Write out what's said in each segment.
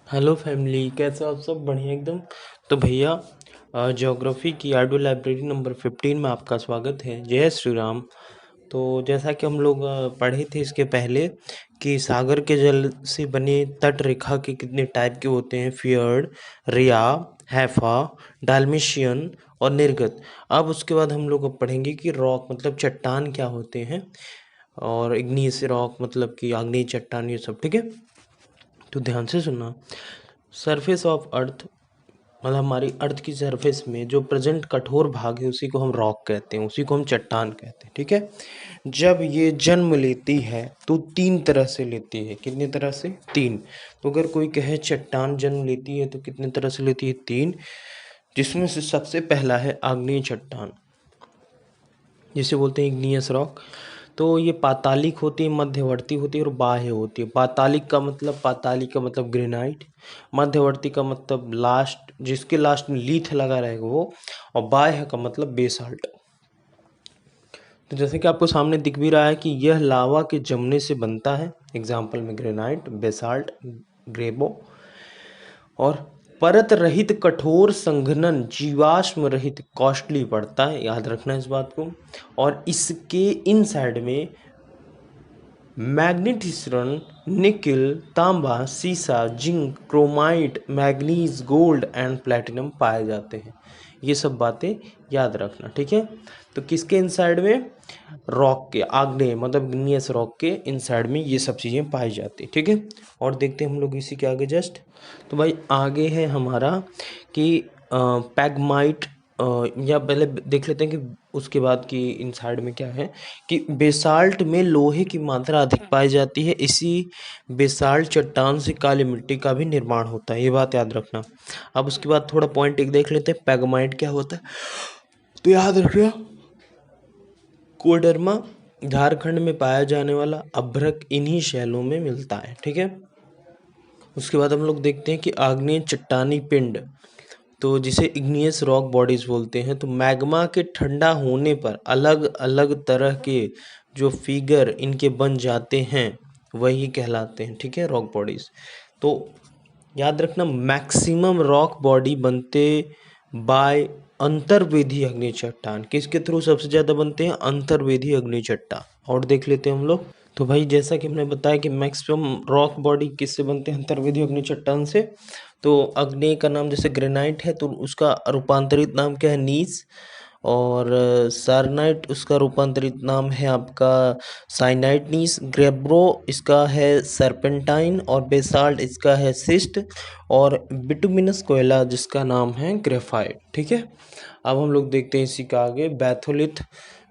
Hello family, कैसे हो आप सब? बढ़िया एकदम। तो भैया, ज्योग्राफी की ऑडियो लाइब्रेरी नंबर 15 में आपका स्वागत है। जय श्री राम। तो जैसा कि हम लोग पढ़े थे इसके पहले कि सागर के जल से बने तट रेखा के कितने टाइप के होते हैं: फियर्ड, रिया, हैफा, डाल्मेशियन और निर्गत। अब उसके बाद हम लोग अब पढ़ेंगे कि रॉक मतलब चट्टान क्या होते हैं, और इग्नियस रॉक मतलब कि आग्नेय चट्टान, ये सब। ठीक है, तो ध्यान से सुनना। सरफेस ऑफ अर्थ मतलब हमारी अर्थ की सरफेस में जो प्रेजेंट कठोर भाग है उसी को हम रॉक कहते हैं, उसी को हम चट्टान कहते हैं। ठीक है, जब ये जन्म लेती है तो 3 तरह से लेती है। कितनी तरह से? 3। तो अगर कोई कहे चट्टान जन्म लेती है तो कितने तरह से लेती है? 3। जिसमें से सबसे पहला है आग्नेय चट्टान, जिसे बोलते हैं इग्नियस रॉक। तो ये पातालिक होती है, मध्यवर्ती होती है और बाह्य होती है। पातालिक का मतलब ग्रेनाइट, मध्यवर्ती का मतलब लास्ट, जिसके लास्ट में लीथ लगा रहेगा वो, और बाह्य का मतलब बेसाल्ट। तो जैसे कि आपको सामने दिख भी रहा है कि यह लावा के जमने से बनता है। एग्जाम्पल में ग्रेनाइट, बेसाल्ट, ग्रेबो। और परत रहित कठोर संघनन जीवाश्म रहित कॉस्टली पड़ता है, याद रखना इस बात को। और इसके इन साइड में मैग्नेटिसरन, निकिल, तांबा, सीसा, zinc, chromite, manganese, gold and platinum पाए जाते हैं। ये सब बातें याद रखना, ठीक है। तो किसके इनसाइड में? रॉक के, आग्नेय मतलब इग्नियस रॉक के इनसाइड में ये सब चीज़ें पाई जाती है, ठीक है। और देखते हैं हम लोग इसी के आगे जस्ट। तो भाई आगे है हमारा कि पैगमाइट, या पहले देख लेते हैं कि उसके बाद कि इन साइड में क्या है कि बेसाल्ट में लोहे की मात्रा अधिक पाई जाती है। इसी बेसाल्ट चट्टान से काली मिट्टी का भी निर्माण होता है, ये बात याद रखना। अब उसके बाद थोड़ा पॉइंट एक देख लेते हैं, पैगमाइट क्या होता है। तो याद रखना, कोडरमा झारखंड में पाया जाने वाला अभ्रक इन्हीं शैलों में मिलता है, ठीक है। उसके बाद हम लोग देखते हैं कि आग्नेय चट्टानी पिंड, तो जिसे इग्नियस रॉक बॉडीज बोलते हैं। तो मैग्मा के ठंडा होने पर अलग अलग तरह के जो फिगर इनके बन जाते हैं वही कहलाते हैं, ठीक है, रॉक बॉडीज। तो याद रखना, मैक्सिमम रॉक बॉडी बनते बाय अंतर्वेधी अग्नि चट्टान। किसके थ्रू सबसे ज़्यादा बनते हैं? अंतर्वेधी अग्नि चट्टान। और देख लेते हैं हम लोग। तो भाई जैसा कि हमने बताया कि मैक्सिमम रॉक बॉडी किससे बनते हैं? अंतर्वेधी अग्नि चट्टान से। तो अग्नि का नाम जैसे ग्रेनाइट है तो उसका रूपांतरित नाम क्या है? नीस। और सारनाइट उसका रूपांतरित नाम है आपका साइनाइट नीस। ग्रेब्रो इसका है सर्पेंटाइन, और बेसाल्ट इसका है सिस्ट। और बिटुमिनस कोयला जिसका नाम है ग्रेफाइट, ठीक है। अब हम लोग देखते हैं इसी का आगे, बैथोलिथ।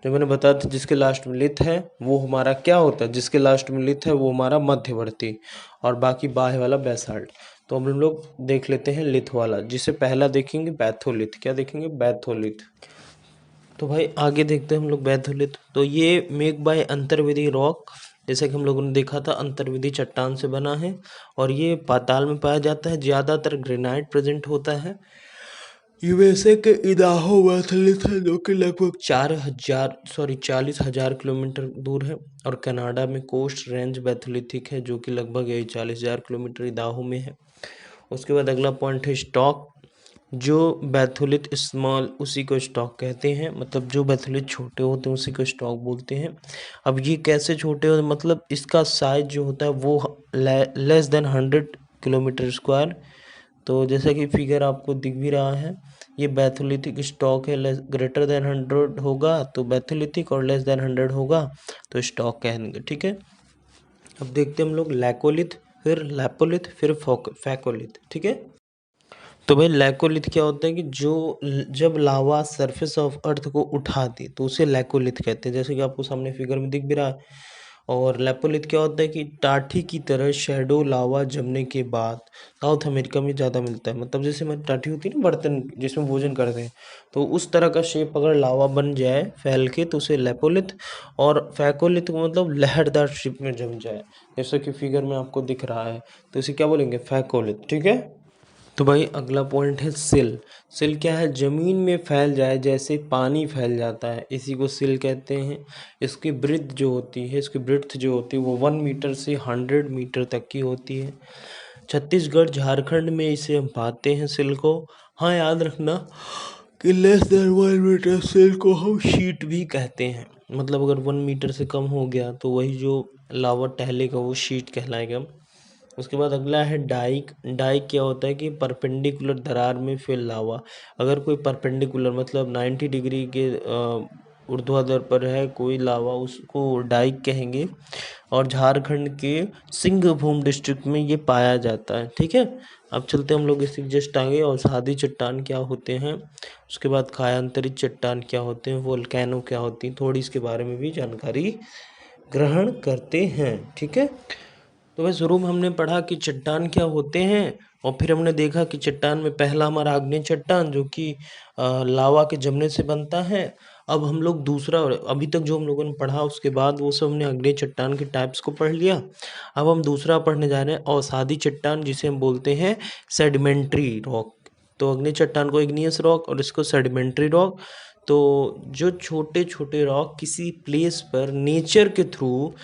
जो मैंने बताया था जिसके लास्ट में लिथ है वो हमारा क्या होता है? जिसके लास्ट में लिथ है वो हमारा मध्यवर्ती, और बाकी बाह्य वाला बेसाल्ट। तो हम लोग देख लेते हैं लिथ वाला, जिसे पहला देखेंगे बैथोलिथ। क्या देखेंगे? बैथोलिथ। तो भाई आगे देखते हैं हम लोग बैथोलिथ। तो ये मेक बाय अंतर्वेदी रॉक, जैसा कि हम लोगों ने देखा था, अंतर्वेदी चट्टान से बना है और ये पाताल में पाया जाता है। ज़्यादातर ग्रेनाइट प्रेजेंट होता है। यूएसए के इदाहो बैथोलिथ है जो कि लगभग 40,000 किलोमीटर दूर है। और कनाडा में कोस्ट रेंज बैथोलिथिक है जो कि लगभग 40,000 किलोमीटर इदाहो में है। उसके बाद अगला पॉइंट है स्टॉक। जो बैथोलिथ स्मॉल उसी को स्टॉक कहते हैं, मतलब जो बैथोलिथ छोटे होते हैं उसी को स्टॉक बोलते हैं। अब ये कैसे छोटे होते हैं? मतलब इसका साइज जो होता है वो लेस देन 100 किलोमीटर स्क्वायर। तो जैसा कि फिगर आपको दिख भी रहा है, ये बैथोलिथिक स्टॉक है। ग्रेटर देन 100 होगा तो बैथोलिथिक, और लेस देन 100 होगा तो स्टॉक कहेंगे, ठीक है। अब देखते हैं हम लोग लैकोलिथ, फिर लैपोलिथ, फिर फैकोलिथ, ठीक है। तो भाई लैकोलिथ क्या होता है कि जब लावा सरफेस ऑफ अर्थ को उठाती तो उसे लैकोलिथ कहते हैं, जैसे कि आपको सामने फिगर में दिख भी रहा है। और लैपोलिथ क्या होता है कि टाठी की तरह शैडो लावा जमने के बाद साउथ अमेरिका में ज़्यादा मिलता है। मतलब जैसे हमारी टाठी होती है ना, बर्तन जिसमें भोजन करते हैं, तो उस तरह का शेप अगर लावा बन जाए फैल के तो उसे लैपोलिथ। और फैकोलिथ को मतलब लहरदार शेप में जम जाए, जैसा कि फिगर में आपको दिख रहा है, तो इसे क्या बोलेंगे? फैकोलिथ, ठीक है। तो भाई अगला पॉइंट है सिल। सिल क्या है? जमीन में फैल जाए जैसे पानी फैल जाता है, इसी को सिल कहते हैं। इसकी ब्रिथ जो होती है वो 1 मीटर से 100 मीटर तक की होती है। छत्तीसगढ़ झारखंड में इसे हम पाते हैं सेल को। हाँ याद रखना कि लेस देन 1 मीटर सेल को हम शीट भी कहते हैं। मतलब अगर 1 मीटर से कम हो गया तो वही जो लावा टहलेगा वो शीट कहलाएगा। उसके बाद अगला है डाइक। डाइक क्या होता है कि परपेंडिकुलर दरार में फैल लावा। अगर कोई परपेंडिकुलर मतलब 90 डिग्री के ऊर्ध्वाधर पर है कोई लावा, उसको डाइक कहेंगे। और झारखंड के सिंहभूम डिस्ट्रिक्ट में ये पाया जाता है। ठीक है, अब चलते हम लोग इसके जस्ट आगे। अवसादी चट्टान क्या होते हैं, उसके बाद कायांतरित चट्टान क्या होते हैं, वोल्केनो क्या होती है, थोड़ी इसके बारे में भी जानकारी ग्रहण करते हैं। ठीक है, तो वह शुरू में हमने पढ़ा कि चट्टान क्या होते हैं, और फिर हमने देखा कि चट्टान में पहला हमारा आग्नेय चट्टान जो कि लावा के जमने से बनता है। अब हम लोग दूसरा, अभी तक जो हम लोगों ने पढ़ा उसके बाद वो सब हमने आग्नेय चट्टान के टाइप्स को पढ़ लिया। अब हम दूसरा पढ़ने जा रहे हैं अवसादी चट्टान, जिसे हम बोलते हैं सेडिमेंट्री रॉक। तो आग्नेय चट्टान को इग्नियस रॉक और इसको सेडिमेंट्री रॉक। तो जो छोटे छोटे रॉक किसी प्लेस पर नेचर के थ्रू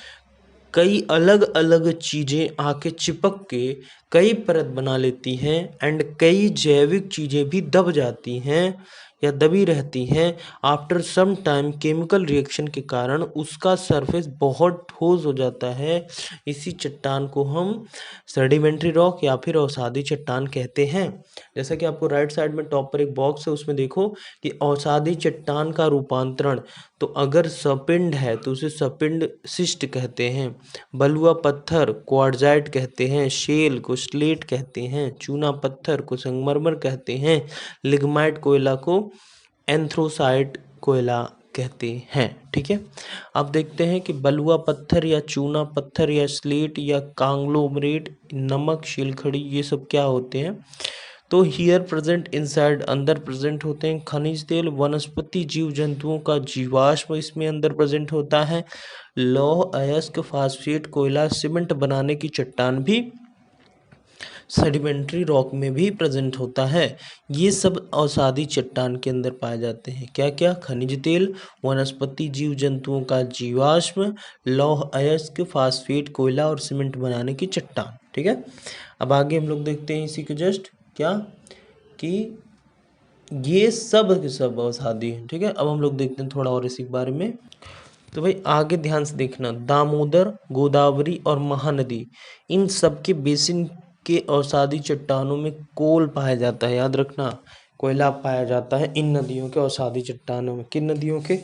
कई अलग अलग चीज़ें आके चिपक के कई परत बना लेती हैं, एंड कई जैविक चीज़ें भी दब जाती हैं या दबी रहती हैं। After some time chemical reaction के कारण उसका सरफेस बहुत ठोस हो जाता है। इसी चट्टान को हम सेडिमेंट्री रॉक या फिर अवसादी चट्टान कहते हैं। जैसा कि आपको राइट साइड में टॉप पर एक बॉक्स है, उसमें देखो कि अवसादी चट्टान का रूपांतरण, तो अगर सपिंड है तो उसे सपिंड शिस्ट कहते हैं, बलुआ पत्थर क्वार्ट्जाइट कहते हैं, शेल को स्लेट कहते हैं, चूना पत्थर को संगमरमर कहते हैं, लिग्माइट कोयला को एंथ्रोसाइट कोयला कहते हैं। ठीक है, अब देखते हैं कि बलुआ पत्थर या चूना पत्थर या स्लेट या कांग्लोमरेट, नमक, शिलखड़ी, ये सब क्या होते हैं। तो हियर प्रेजेंट इनसाइड, अंदर प्रेजेंट होते हैं खनिज तेल, वनस्पति जीव जंतुओं का जीवाश्म इसमें अंदर प्रेजेंट होता है, लौह अयस्क, फास्फेट, कोयला, सीमेंट बनाने की चट्टान भी सेडिमेंट्री रॉक में भी प्रेजेंट होता है। ये सब अवसादी चट्टान के अंदर पाए जाते हैं। क्या क्या, खनिज तेल, वनस्पति जीव जंतुओं का जीवाश्म, लौह अयस्क, फास्फेट, कोयला और सीमेंट बनाने की चट्टान। ठीक है, अब आगे हम लोग देखते हैं इसी के जस्ट क्या कि ये सब के सब अवसादी है। ठीक है, अब हम लोग देखते हैं थोड़ा और इसी के बारे में। तो भाई आगे ध्यान से देखना, दामोदर, गोदावरी और महानदी, इन सब के बेसिन के अवसादी चट्टानों में कोल पाया जाता है। याद रखना, कोयला पाया जाता है इन नदियों के अवसादी चट्टानों में। किन नदियों के,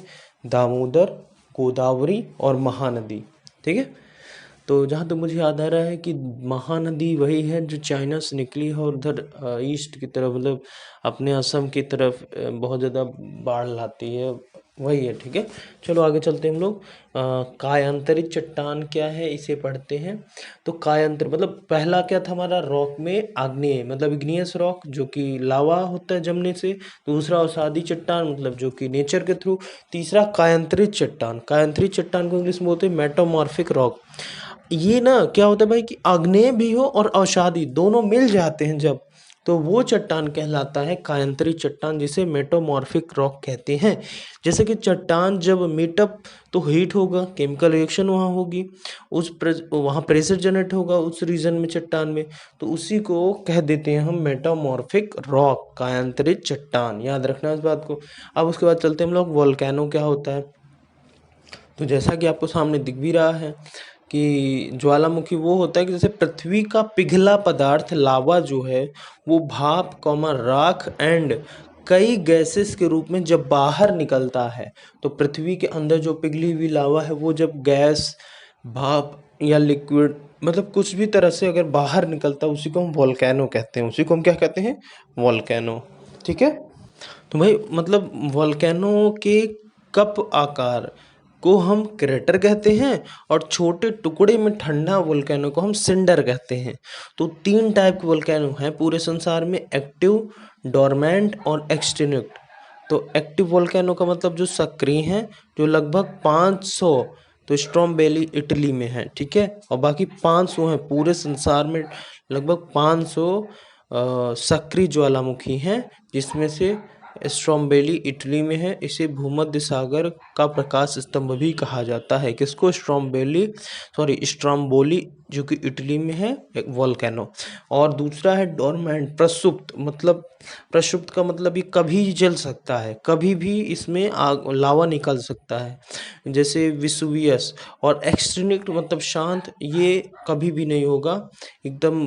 दामोदर, गोदावरी और महानदी। ठीक है, तो जहाँ तक मुझे याद आ रहा है कि महानदी वही है जो चाइना से निकली है और उधर ईस्ट की तरफ, मतलब अपने असम की तरफ बहुत ज़्यादा बाढ़ लाती है, वही है। ठीक है, चलो आगे चलते हैं हम लोग। कायांतरित चट्टान क्या है, इसे पढ़ते हैं। तो कायांतर मतलब पहला क्या था हमारा, रॉक में आग्नेय मतलब इग्नियस रॉक जो कि लावा होता है जमने से, दूसरा अवसादी चट्टान मतलब जो कि नेचर के थ्रू, तीसरा कायांतरित चट्टान। कायांतरित चट्टान को इंग्लिश में बोलते हैं मेटामॉर्फिक रॉक। ये ना क्या होता है भाई कि आग्नेय भी हो और अवसादी दोनों मिल जाते हैं जब, तो वो चट्टान कहलाता है कायांतरित चट्टान, जिसे मेटामॉर्फिक रॉक कहते हैं। जैसे कि चट्टान जब मीटअप तो हीट होगा, केमिकल रिएक्शन वहाँ होगी, वहाँ प्रेशर जनरेट होगा उस रीजन में चट्टान में, तो उसी को कह देते हैं हम मेटामॉर्फिक रॉक, कायांतरित चट्टान। याद रखना इस बात को। अब उसके बाद चलते हैं हम लोग, वोल्केनो क्या होता है। तो जैसा कि आपको सामने दिख भी रहा है कि ज्वालामुखी वो होता है कि जैसे पृथ्वी का पिघला पदार्थ लावा जो है वो भाप कॉमा राख एंड कई गैसेस के रूप में जब बाहर निकलता है, तो पृथ्वी के अंदर जो पिघली हुई लावा है वो जब गैस, भाप या लिक्विड मतलब कुछ भी तरह से अगर बाहर निकलता है, उसी को हम वोल्केनो कहते हैं। उसी को हम क्या कहते हैं, वोल्केनो। ठीक है, तो भाई मतलब वोल्केनो के कप आकार को हम क्रेटर कहते हैं और छोटे टुकड़े में ठंडा वोल्केनो को हम सिंडर कहते हैं। तो 3 टाइप के वोल्केनो हैं पूरे संसार में, एक्टिव, डोरमेंट और एक्सटिंक्ट। तो एक्टिव वोल्केनो का मतलब जो सक्रिय हैं, जो लगभग 500, तो स्ट्रोम्बेली इटली में है। ठीक है, और बाकी 500 हैं पूरे संसार में, लगभग 500 सक्रिय ज्वालामुखी हैं, जिसमें से स्ट्रोम्बेली इटली में है। इसे भूमध्य सागर का प्रकाश स्तंभ भी कहा जाता है। किसको, स्ट्रोम्बोली जो कि इटली में है, एक वोल्केनो। और दूसरा है डोरमेंट, प्रसुप्त, मतलब प्रसुप्त का मतलब ये कभी जल सकता है, कभी भी इसमें आग लावा निकल सकता है, जैसे विसुवियस। और एक्सटिंक्ट मतलब शांत, ये कभी भी नहीं होगा, एकदम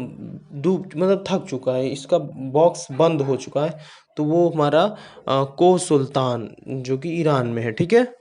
डूब मतलब थक चुका है, इसका बॉक्स बंद हो चुका है। तो वो हमारा कोह सुल्तान जो कि ईरान में है, ठीक है।